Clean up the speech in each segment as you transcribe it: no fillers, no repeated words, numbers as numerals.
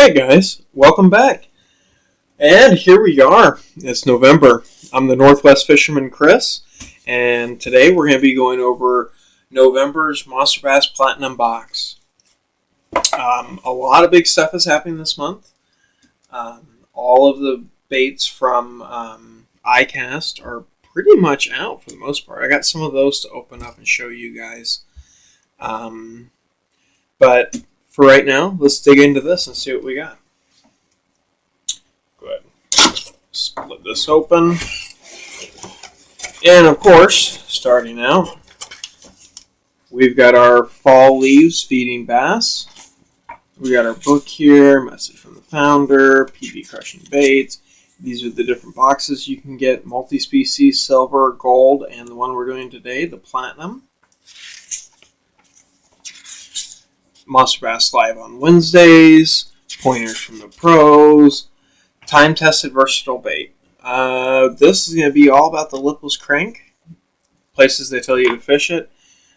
Alright guys, welcome back. And here we are. It's November. I'm the Northwest Fisherman Chris, and today we're going to be going over November's Monster Bass Platinum Box. A lot of big stuff is happening this month. All of the baits from iCast are pretty much out for the most part. I got some of those to open up and show you guys. But for right now, let's dig into this and see what we got. Go ahead. Split this open. And of course, starting out, we've got our fall leaves feeding bass. We got our book here, message from the founder, PB crushing baits. These are the different boxes you can get: multi-species, silver, gold, and the one we're doing today, the platinum. Monster Bass Live on Wednesdays, pointers from the pros, time-tested versatile bait. This is going to be all about the lipless crank, places they tell you to fish it,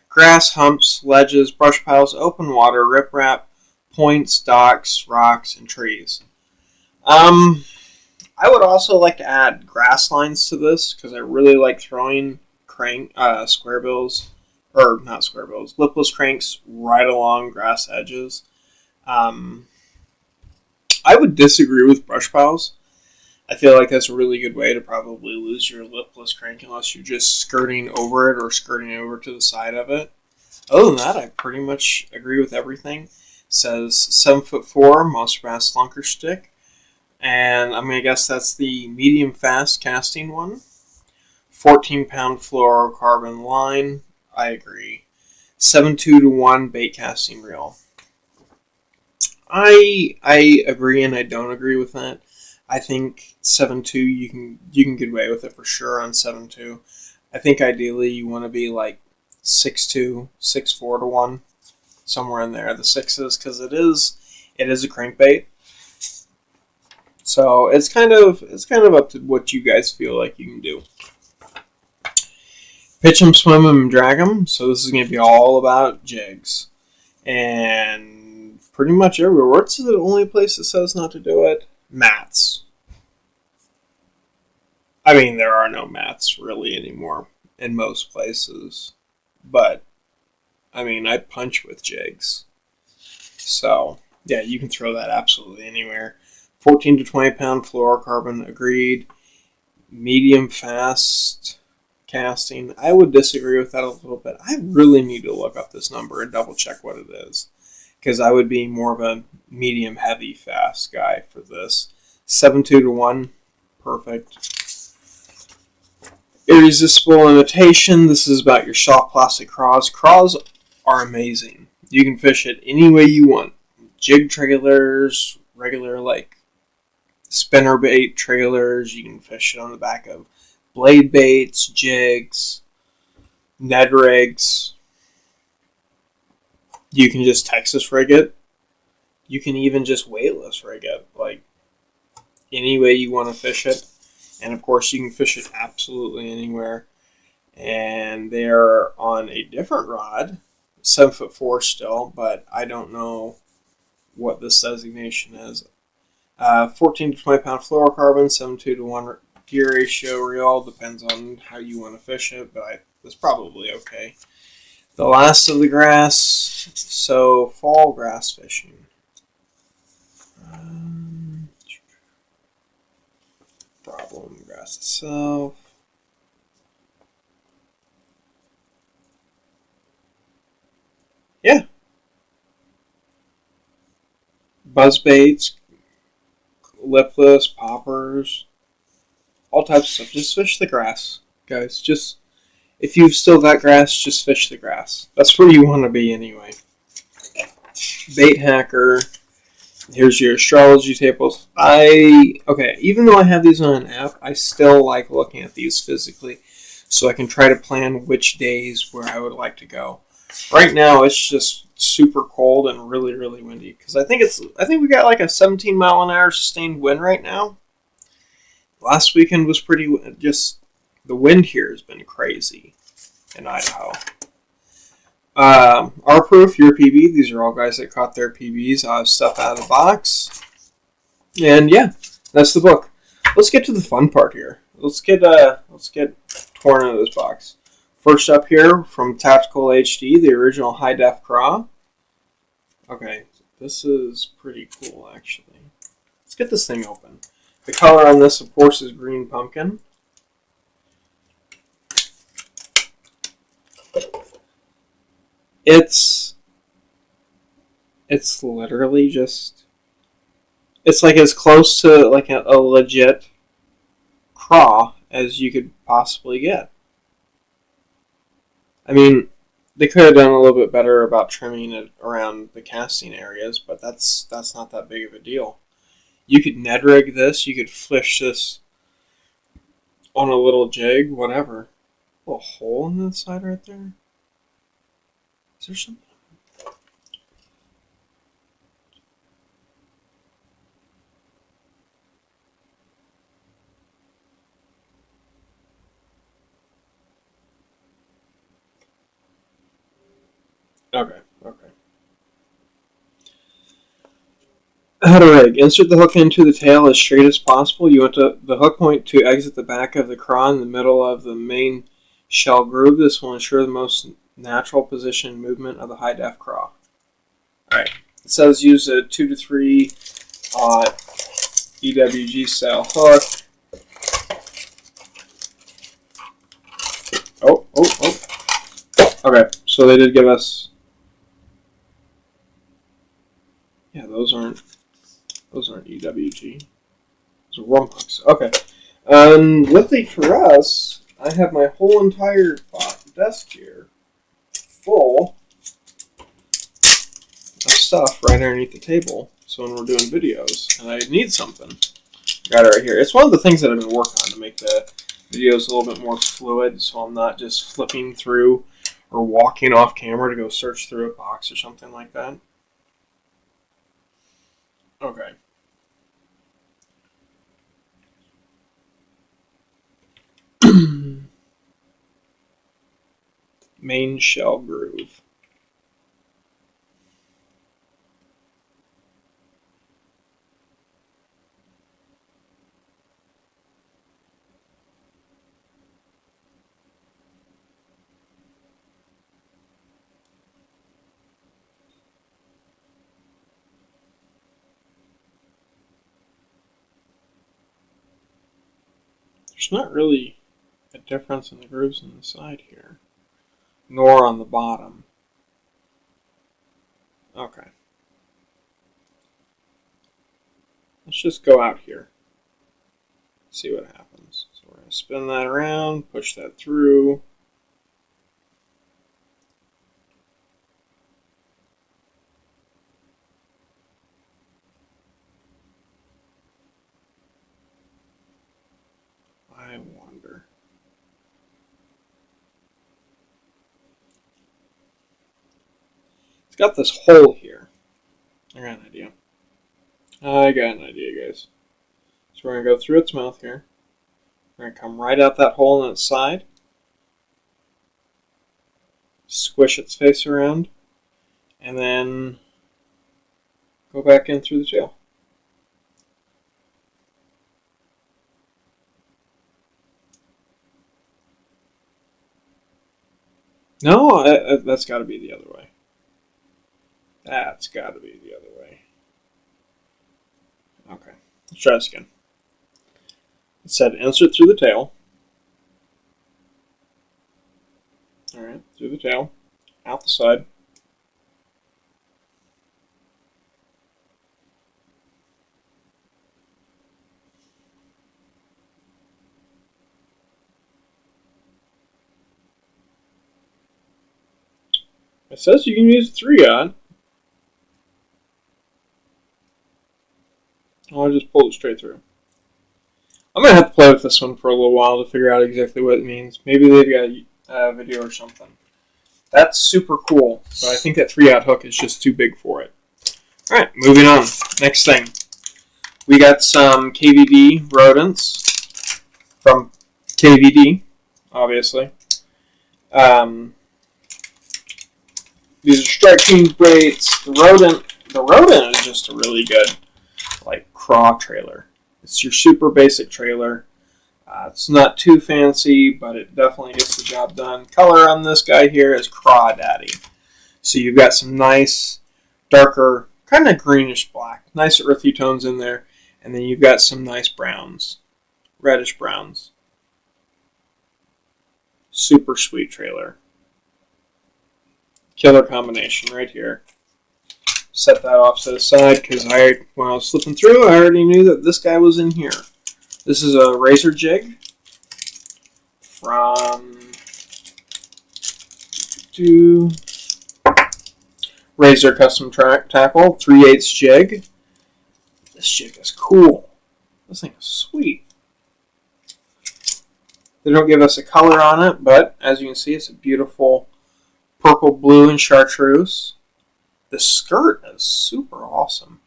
grass, humps, ledges, brush piles, open water, riprap, points, docks, rocks, and trees. I would also like to add grass lines to this because I really like throwing square bills. Or not square bills, lipless cranks right along grass edges. I would disagree with brush piles. I feel like that's a really good way to probably lose your lipless crank unless you're just skirting over it or skirting over to the side of it. Other than that, I pretty much agree with everything. It says 7'4" Monster Bass Lunker Stick. And I'm going to guess that's the medium fast casting one. 14-pound fluorocarbon line. I agree. 7.2-to-1 bait casting reel. I agree and I don't agree with that. I think 7.2 you can get away with it for sure on 7.2. I think ideally you want to be like 6.2, 6.4-to-1, somewhere in there. The sixes, because it is a crankbait. So it's kind of up to what you guys feel like you can do. Pitch them, swim them, and drag them. So this is going to be all about jigs. And pretty much everywhere. What's the only place that says not to do it? Mats. I mean, there are no mats really anymore in most places. But, I mean, I punch with jigs. So, yeah, you can throw that absolutely anywhere. 14 to 20 pound fluorocarbon, agreed. Medium fast casting. I would disagree with that a little bit. I really need to look up this number and double check what it is, because I would be more of a medium heavy fast guy for this. 7.2-to-1, perfect. Irresistible imitation. This is about your soft plastic craws. Craws are amazing. You can fish it any way you want. Jig trailers, regular like spinnerbait trailers. You can fish it on the back of blade baits, jigs, Ned rigs. You can just Texas rig it. You can even just weightless rig it. Like, any way you want to fish it. And of course you can fish it absolutely anywhere. And they're on a different rod, 7'4" still, but I don't know what this designation is. 14 to 20 pound fluorocarbon, 7.2-to-1 gear ratio reel. Depends on how you want to fish it, but it's probably okay. The last of the grass. So fall grass fishing. Problem grass itself. Yeah. Buzz baits, lipless, poppers, all types of stuff. Just fish the grass, guys. Just, if you've still got grass, just fish the grass. That's where you want to be anyway. Bait hacker. Here's your astrology tables. Even though I have these on an app, I still like looking at these physically, so I can try to plan which days where I would like to go. Right now, it's just super cold and really, really windy, because I think we got like a 17-mile-an-hour sustained wind right now. Last weekend was the wind here has been crazy in Idaho. R-Proof, your PB. These are all guys that caught their PBs. I'll have stuff out of the box. And yeah, that's the book. Let's get to the fun part here. Let's get torn out of this box. First up here from Tactical HD, the original high def craw. Okay, this is pretty cool actually. Let's get this thing open. The color on this, of course, is green pumpkin. It's literally just, it's like as close to like a legit craw as you could possibly get. I mean, they could have done a little bit better about trimming it around the casting areas, but that's not that big of a deal. You could Ned rig this, you could flish this on a little jig, whatever. A little hole in the side right there. Is there something? Okay. How to rig. Insert the hook into the tail as straight as possible. You want the hook point to exit the back of the craw in the middle of the main shell groove. This will ensure the most natural position and movement of the high def craw. Alright. It says use a 2 to 3 EWG style hook. Oh. Okay, so they did give us. Yeah, those aren't EWG. Those are worm hooks. Okay. Luckily for us, I have my whole entire desk here full of stuff right underneath the table. So when we're doing videos and I need something, got it right here. It's one of the things that I've been working on to make the videos a little bit more fluid, so I'm not just flipping through or walking off camera to go search through a box or something like that. Okay. Main shell groove. There's not really a difference in the grooves on the side here, nor on the bottom. Okay. Let's just go out here. See what happens. So we're going to spin that around, push that through. I wonder. It's got this hole here. I got an idea. Guys. So we're going to go through its mouth here. We're going to come right out that hole on its side. Squish its face around. And then go back in through the tail. No, that's got to be the other way. That's got to be the other way. Okay, let's try this again. It said insert through the tail. Alright, through the tail, out the side. It says you can use 3-aught. Oh, I just pulled it straight through. I'm going to have to play with this one for a little while to figure out exactly what it means. Maybe they've got a video or something. That's super cool, but I think that 3-aught hook is just too big for it. Alright, moving on. Next thing. We got some KVD rodents from KVD, obviously. These are Strike King braits. The rodent is just a really good like craw trailer. It's your super basic trailer. It's not too fancy, but it definitely gets the job done. Color on this guy here is Crawdaddy. So you've got some nice, darker, kind of greenish black, nice earthy tones in there, and then you've got some nice browns, reddish browns. Super sweet trailer. Killer combination right here. Set that off to the side because when I was flipping through, I already knew that this guy was in here. This is a razor jig from Razor Custom Tackle, 3/8 jig. This jig is cool. This thing is sweet. They don't give us a color on it, but as you can see, it's a beautiful purple, blue, and chartreuse. The skirt is super awesome.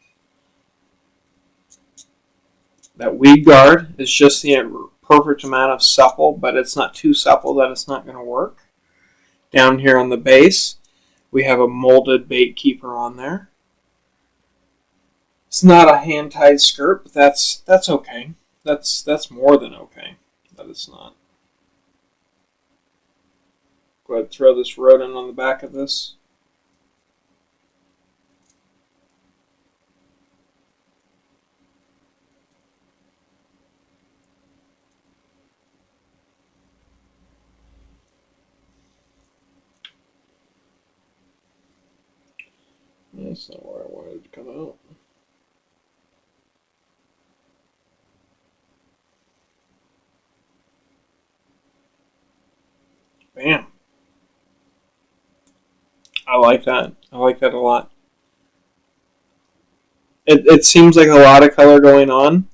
That weed guard is just the perfect amount of supple, but it's not too supple that it's not going to work. Down here on the base, we have a molded bait keeper on there. It's not a hand-tied skirt, but that's okay. That's more than okay, but it's not. Go ahead and throw this rodent on the back of this. That's not where I wanted it to come out. Bam. I like that. I like that a lot. It seems like a lot of color going on,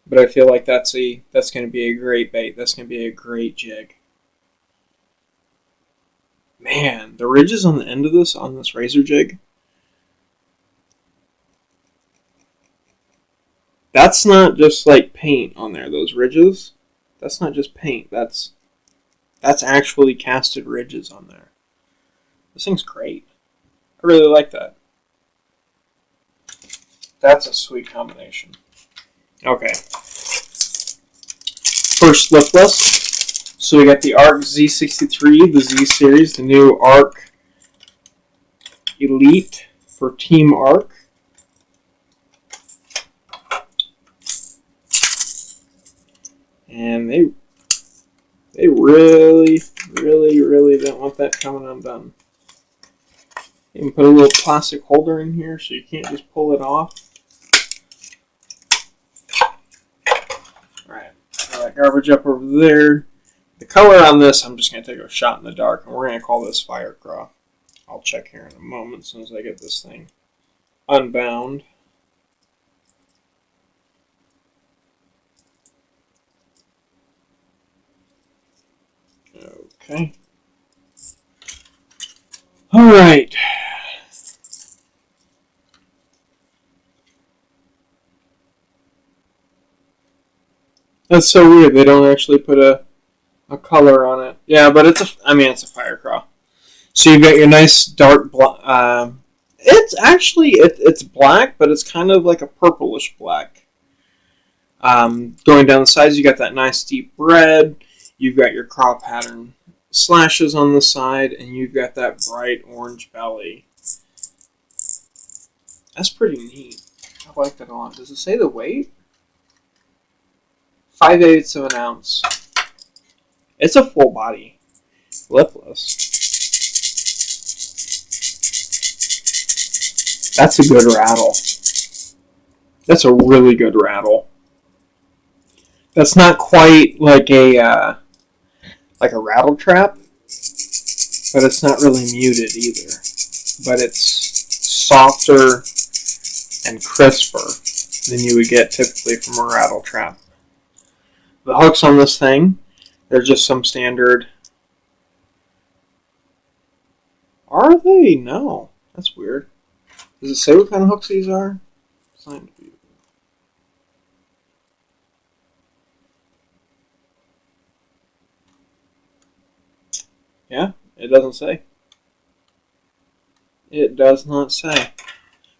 but I feel like that's going to be a great bait. That's going to be a great jig. Man, the ridges on the end of this, on this razor jig, that's not just like paint on there, those ridges. That's not just paint. That's actually casted ridges on there. This thing's great. I really like that. That's a sweet combination. Okay. First lipless. So we got the ARC Z63, the Z series, the new ARC Elite for Team ARC. And they really, really, really don't want that coming undone. You can put a little plastic holder in here so you can't just pull it off. Alright, throw that garbage up over there. The color on this, I'm just going to take a shot in the dark, and we're going to call this Fire Craw. I'll check here in a moment as soon as I get this thing unbound. Okay. Alright. That's so weird. They don't actually put a color on it. Yeah, but it's a Fire Craw. So you've got your nice dark black. It's actually it's black, but it's kind of like a purplish black. Going down the sides, you got that nice deep red. You've got your craw pattern slashes on the side, and you've got that bright orange belly. That's pretty neat. I like that a lot. Does it say the weight? 5/8 of an ounce. It's a full body lipless. That's a good rattle. That's a really good rattle. That's not quite like a rattle trap, but it's not really muted either. But it's softer and crisper than you would get typically from a rattle trap. The hooks on this thing, they're just some standard. Are they? No. That's weird. Does it say what kind of hooks these are? Yeah, it doesn't say. It does not say.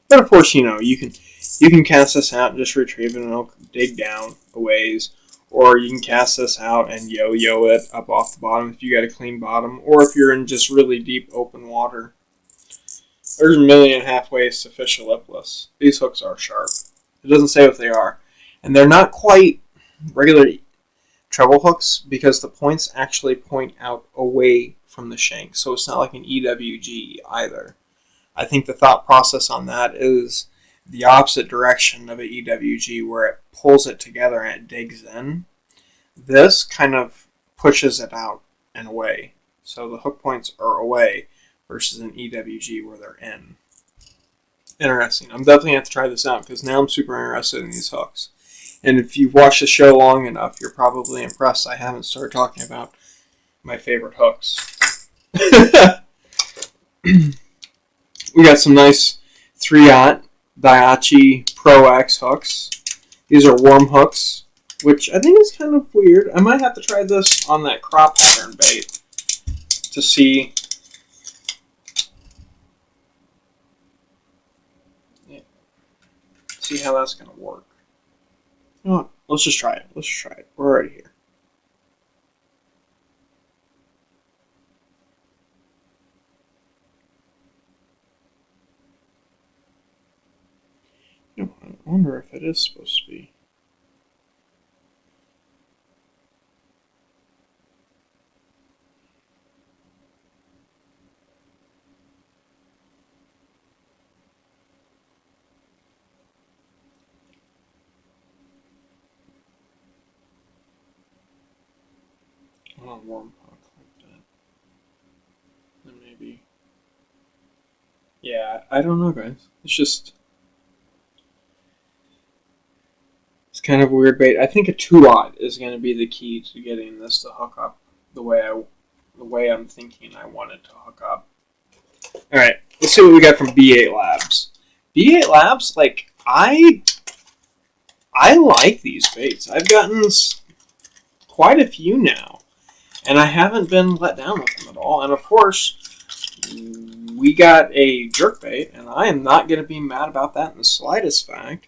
But of course, you know, you can You can cast this out and just retrieve it and it'll dig down a ways. Or you can cast this out and yo-yo it up off the bottom if you got a clean bottom. Or if you're in just really deep open water. There's 1.5 million ways to fish a lipless. These hooks are sharp. It doesn't say what they are. And they're not quite regular treble hooks because the points actually point out away from the shank. So it's not like an EWG either. I think the thought process on that is the opposite direction of an EWG where it pulls it together and it digs in. This kind of pushes it out and away. So the hook points are away versus an EWG where they're in. Interesting. I'm definitely going to have to try this out because now I'm super interested in these hooks. And if you've watched the show long enough, you're probably impressed I haven't started talking about my favorite hooks. We got some nice 3/0 Daiichi Pro X hooks. These are worm hooks, which I think is kind of weird. I might have to try this on that crop pattern bait to see. See how that's going to work. You know what? Let's just try it. Let's just try it. We're already here. You know, I wonder if it is supposed to be. On a warm hook like that. Then maybe. Yeah, I don't know, guys. It's just. It's kind of a weird bait. I think a 2/0 is going to be the key to getting this to hook up the way I'm thinking I want it to hook up. All right, let's see what we got from B8 Labs. B8 Labs, like I like these baits. I've gotten quite a few now. And I haven't been let down with them at all. And of course, we got a jerkbait, and I am not going to be mad about that in the slightest fact.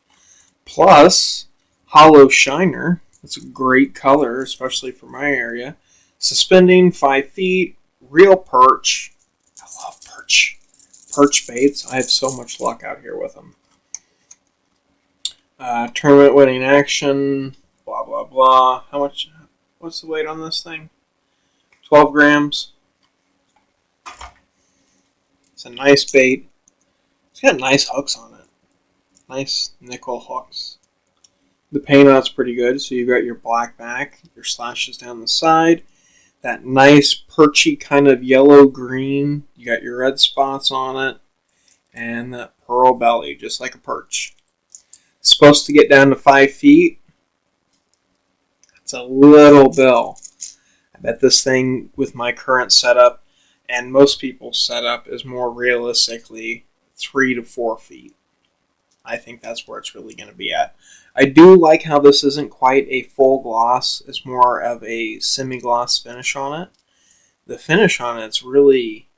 Plus, Hollow Shiner. That's a great color, especially for my area. Suspending 5 feet, real perch. I love perch. Perch baits. I have so much luck out here with them. Tournament winning action. Blah, blah, blah. How much? What's the weight on this thing? 12 grams. It's a nice bait. It's got nice hooks on it. Nice nickel hooks. The paint on it's pretty good. So you've got your black back, your slashes down the side, that nice perchy kind of yellow-green. You got your red spots on it, and that pearl belly, just like a perch. It's supposed to get down to 5 feet. It's a little bill. I bet this thing with my current setup and most people's setup is more realistically 3 to 4 feet. I think that's where it's really going to be at. I do like how this isn't quite a full gloss. It's more of a semi-gloss finish on it. The finish on it's really...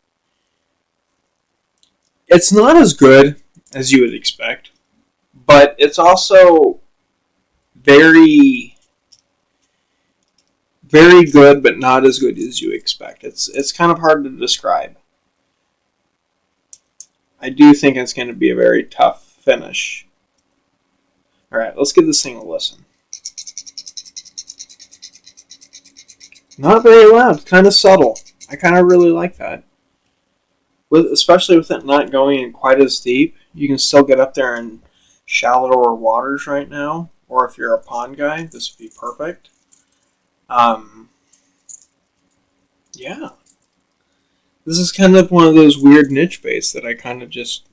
It's not as good as you would expect, but it's also very good, but not as good as you expect. It's kind of hard to describe. I do think it's going to be a very tough finish. Alright, let's give this thing a listen. Not very loud, kind of subtle. I kind of really like that. Especially with it not going in quite as deep, you can still get up there in shallower waters right now. Or if you're a pond guy, this would be perfect. Yeah. This is kind of one of those weird niche baits that I kind of just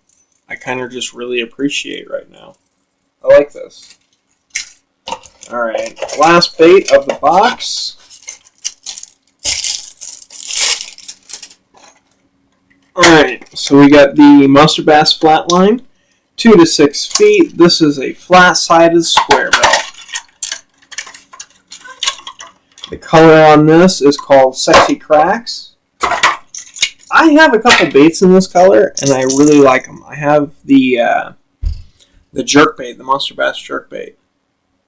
really appreciate right now. I like this. Alright, last bait of the box. Alright, so we got the MONSTERBASS Flatline, 2 to 6 feet. This is a flat-sided square bill. The color on this is called Sexy Cracks. I have a couple baits in this color, and I really like them. I have the the jerkbait, the Monster Bass jerkbait.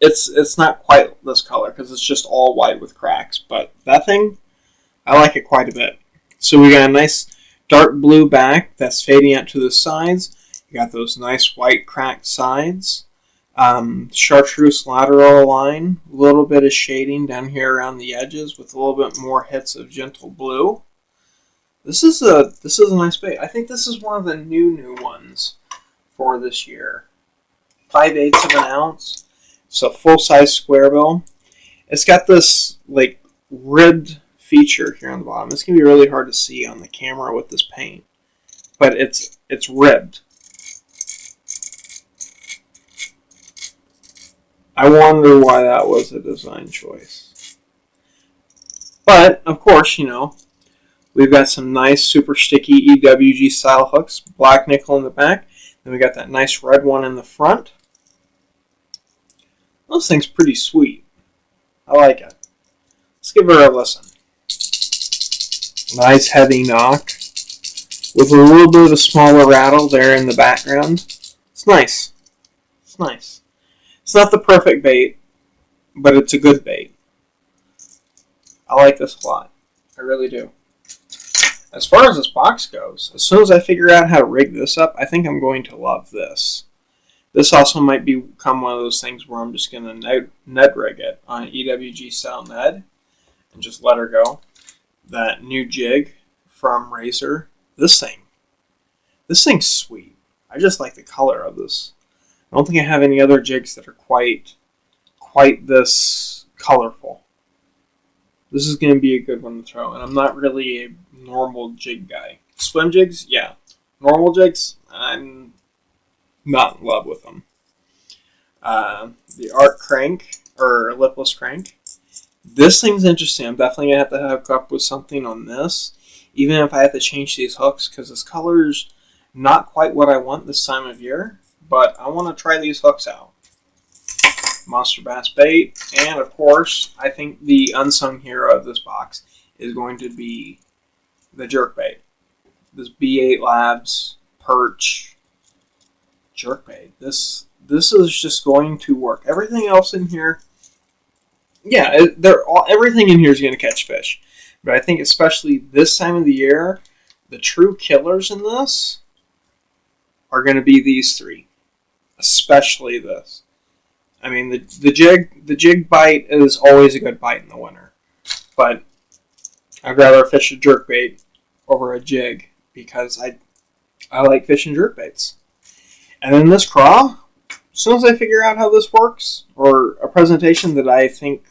It's not quite this color because it's just all white with cracks, but that thing, I like it quite a bit. So we got a nice dark blue back that's fading out to the sides. You got those nice white cracked sides. Chartreuse lateral line, a little bit of shading down here around the edges with a little bit more hits of gentle blue. This is a nice bait. I think this is one of the new ones for this year. 5/8 of an ounce. It's a full-size square bill. It's got this like ribbed feature here on the bottom. It's gonna be really hard to see on the camera with this paint, but it's ribbed. I wonder why that was a design choice. But of course, you know, we've got some nice super sticky EWG style hooks, black nickel in the back. Then we got that nice red one in the front. This thing's pretty sweet. I like it. Let's give her a listen. Nice heavy knock with a little bit of a smaller rattle there in the background. It's nice. It's nice. It's not the perfect bait, but it's a good bait. I like this a lot. I really do. As far as this box goes, as soon as I figure out how to rig this up, I think I'm going to love this. This also might become one of those things where I'm just going to Ned rig it on EWG style Ned and just let her go. That new jig from Razor. This thing's sweet. I just like the color of this. I don't think I have any other jigs that are quite this colorful. This is going to be a good one to throw, and I'm not really a normal jig guy. Swim jigs, yeah. Normal jigs, I'm not in love with them. The Art Crank, or Lipless Crank. This thing's interesting. I'm definitely going to have to hook up with something on this, even if I have to change these hooks, because this color's not quite what I want this time of year, but I want to try these hooks out. Monster Bass bait, and of course, I think the unsung hero of this box is going to be the jerkbait. This B8 Labs Perch jerkbait. This is just going to work. Everything else in here, yeah, everything in here is going to catch fish. But I think especially this time of the year, the true killers in this are going to be these three. Especially this. I mean, the jig bite is always a good bite in the winter. But I'd rather fish a jerkbait over a jig because I like fishing jerkbaits. And then this craw, as soon as I figure out how this works, or a presentation that I think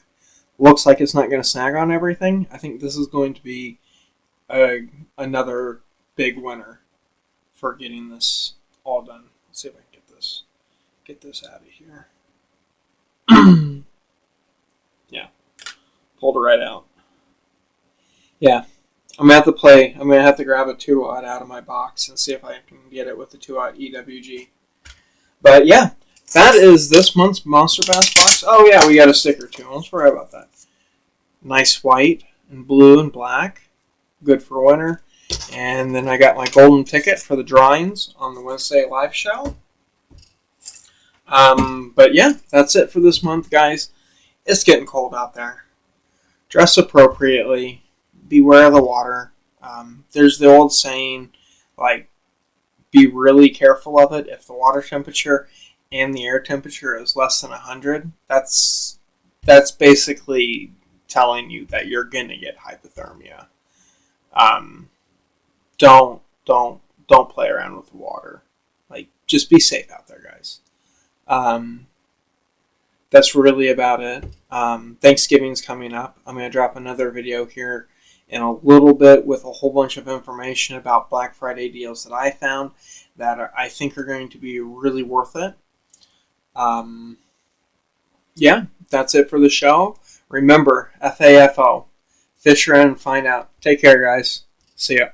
looks like it's not going to snag on everything, I think this is going to be another big winner for getting this all done. Let's see if I can get this out of here. Yeah, pulled it right out. Yeah, I'm gonna have to grab a 2-aught out of my box and see if I can get it with the 2-aught EWG. But yeah, that is this month's Monster Bass box. Oh yeah, we got a sticker too. Don't worry about that. Nice white and blue and black, good for winter. And then I got my golden ticket for the drawings on the Wednesday live show. But yeah, that's it for this month, guys. It's getting cold out there. Dress appropriately. Beware of the water. There's the old saying, like, be really careful of it. If the water temperature and the air temperature is less than 100, that's basically telling you that you're gonna get hypothermia. Don't play around with the water. Like, just be safe out there, guys. That's really about it. Thanksgiving's coming up. I'm going to drop another video here in a little bit with a whole bunch of information about Black Friday deals that I found that I think are going to be really worth it. Yeah, that's it for the show. Remember, FAFO. Fish around and find out. Take care, guys. See ya.